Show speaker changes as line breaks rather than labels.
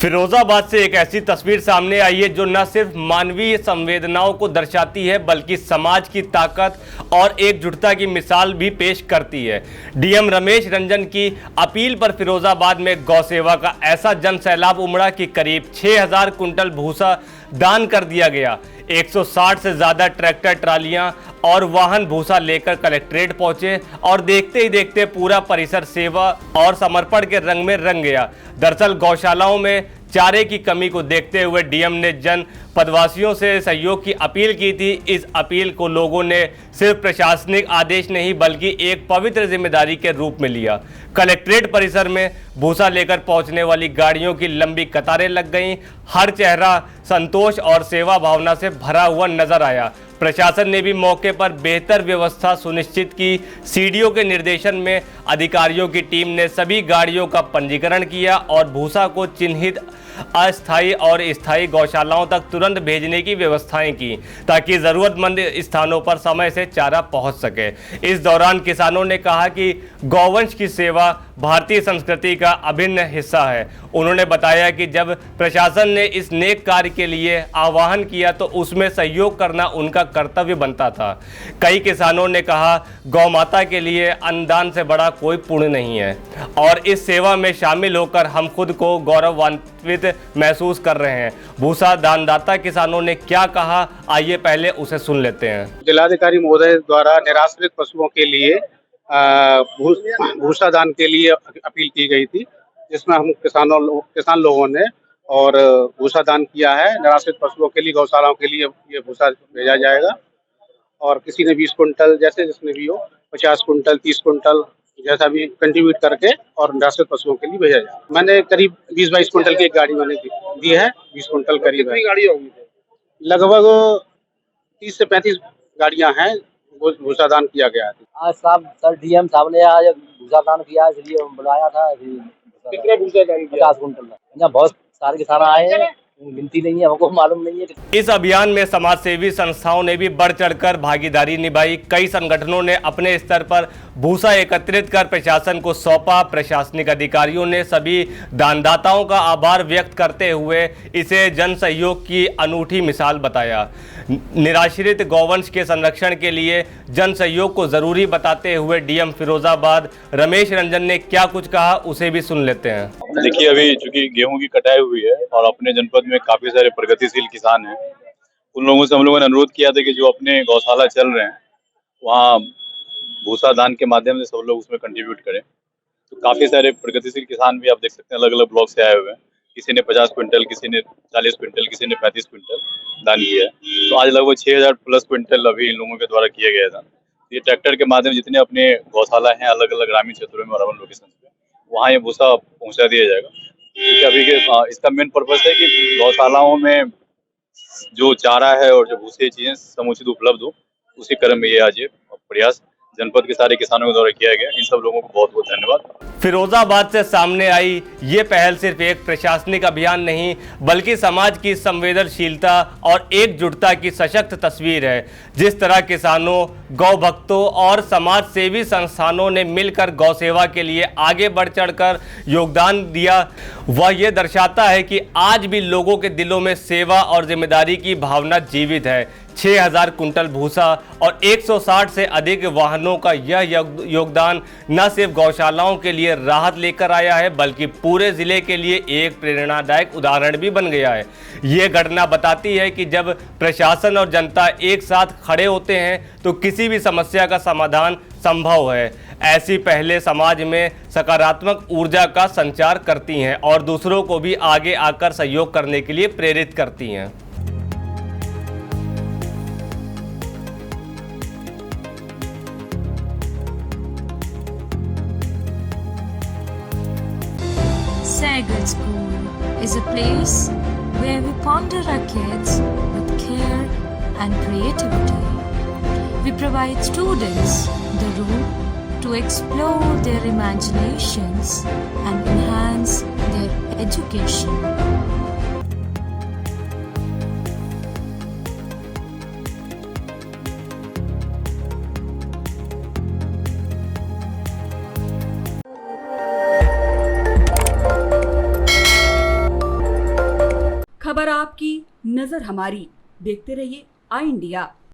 फिरोजाबाद से एक ऐसी तस्वीर सामने आई है जो न सिर्फ मानवीय संवेदनाओं को दर्शाती है बल्कि समाज की ताकत और एकजुटता की मिसाल भी पेश करती है। डीएम रमेश रंजन की अपील पर फिरोजाबाद में गौ सेवा का ऐसा जन सैलाब उमड़ा कि करीब 6000 कुंटल भूसा दान कर दिया गया। 160 से ज़्यादा ट्रैक्टर, ट्रालियां और वाहन भूसा लेकर कलेक्ट्रेट पहुंचे और देखते ही देखते पूरा परिसर सेवा और समर्पण के रंग में रंग गया। दरअसल गौशालाओं में चारे की कमी को देखते हुए डीएम ने जन पदवासियों से सहयोग की अपील की थी। इस अपील को लोगों ने सिर्फ प्रशासनिक आदेश नहीं बल्कि एक पवित्र जिम्मेदारी के रूप में लिया। कलेक्ट्रेट परिसर में भूसा लेकर पहुंचने वाली गाड़ियों की लंबी कतारें लग गईं। हर चेहरा संतोष और सेवा भावना से भरा हुआ नजर आया। प्रशासन ने भी मौके पर बेहतर व्यवस्था सुनिश्चित की। सीडीओ के निर्देशन में अधिकारियों की टीम ने सभी गाड़ियों का पंजीकरण किया और भूसा को चिन्हित अस्थायी और स्थायी गौशालाओं तक तुरंत भेजने की व्यवस्थाएं की ताकि ज़रूरतमंद स्थानों पर समय से चारा पहुंच सके। इस दौरान किसानों ने कहा कि गौवंश की सेवा भारतीय संस्कृति का अभिन्न हिस्सा है। उन्होंने बताया कि जब प्रशासन ने इस नेक कार्य के लिए आह्वान किया तो उसमें सहयोग करना उनका कर्तव्य बनता था। कई किसानों ने कहा, गौ माता के लिए अन्नदान से बड़ा कोई पुण्य नहीं है और इस सेवा में शामिल होकर हम खुद को गौरवान्वित महसूस कर रहे हैं। भूसा दानदाता किसानों ने क्या कहा, आइए पहले उसे सुन लेते हैं।
जिलाधिकारी महोदय द्वारा निराश्रित पशुओं के लिए भूसा दान के लिए अपील की गई थी, जिसमें हम किसान लोगों ने और भूसा दान किया है। निराश्रित पशुओं के लिए, गौशालाओं के लिए ये भूसा भेजा जाएगा और किसी ने 20 कुंटल, जैसे जिसने भी हो, 50 कुंटल, 30 कुंटल, जैसा भी कंट्रीब्यूट करके और निराश्रित पशुओं के लिए भेजा जाए। मैंने करीब 20-22 कुंटल की एक गाड़ी मैंने दी है। 20 कुंटल करीब कितनी गाड़ी होगी? लगभग 30 से 35 गाड़ियां हैं। भूसा दान किया गया है।
आज सर डीएम साहब ने आज भूसा दान किया, इसलिए बुलाया था।
कितना भूसा दान किया?
50 कुंटल। यहाँ बहुत सारे किसान आए हैं, गिनती नहीं है, हमको मालूम नहीं है।
इस अभियान में समाजसेवी संस्थाओं ने भी बढ़ चढ़कर भागीदारी निभाई। कई संगठनों ने अपने स्तर पर भूसा एकत्रित कर प्रशासन को सौंपा। प्रशासनिक अधिकारियों ने सभी दानदाताओं का आभार व्यक्त करते हुए इसे जन सहयोग की अनूठी मिसाल बताया। निराश्रित गौवंश के संरक्षण के लिए जन सहयोग को जरूरी बताते हुए डीएम फिरोजाबाद रमेश रंजन ने क्या कुछ कहा, उसे भी सुन लेते हैं।
देखिए, अभी चूंकि गेहूं की कटाई हुई है और अपने जनपद में काफी सारे प्रगतिशील किसान हैं, उन लोगों से हम लोगों ने अनुरोध किया था कि जो अपने गौशाला चल रहे हैं वहाँ भूसा दान के माध्यम से सब लोग उसमें कंट्रीब्यूट करें। तो काफी सारे प्रगतिशील किसान भी आप देख सकते हैं अलग अलग ब्लॉक से आए हुए हैं। किसी ने 50 क्विंटल, किसी ने 40 क्विंटल, किसी ने 35 क्विंटल दान किया है। तो आज लगभग 6000 प्लस क्विंटल अभी इन लोगों के द्वारा किया गया था। ये ट्रैक्टर के माध्यम जितने अपने गौशाला हैं अलग अलग ग्रामीण क्षेत्रों में और अर्बन लोकेशन पे, वहाँ ये भूसा पहुँचा दिया जाएगा। क्योंकि अभी के इसका मेन पर्पस है कि गौशालाओं में जो चारा है और जो भूसे चीजें समुचित उपलब्ध हो, उसी क्रम में ये आज ये प्रयास जनपद के सारे किसानों के द्वारा किया गया। इन सब लोगों को बहुत बहुत धन्यवाद।
फिरोजाबाद से सामने आई ये पहल सिर्फ एक प्रशासनिक अभियान नहीं बल्कि समाज की संवेदनशीलता और एकजुटता की सशक्त तस्वीर है। जिस तरह किसानों, गौ भक्तों और समाज सेवी संस्थानों ने मिलकर गौ सेवा के लिए आगे बढ़ चढ़कर योगदान दिया, वह ये दर्शाता है कि आज भी लोगों के दिलों में सेवा और जिम्मेदारी की भावना जीवित है। 6000 कुंटल भूसा और 160 से अधिक वाहनों का यह योगदान न सिर्फ गौशालाओं के लिए राहत लेकर आया है बल्कि पूरे जिले के लिए एक प्रेरणादायक उदाहरण भी बन गया है। ये घटना बताती है कि जब प्रशासन और जनता एक साथ खड़े होते हैं तो किसी भी समस्या का समाधान संभव है। ऐसी पहले समाज में सकारात्मक ऊर्जा का संचार करती हैं और दूसरों को भी आगे आकर सहयोग करने के लिए प्रेरित करती हैं।
Sagar School is a place where we ponder our kids with care and creativity. We provide students the room to explore their imaginations and enhance their education.
खबर आपकी, नजर हमारी। देखते रहिए आई इंडिया।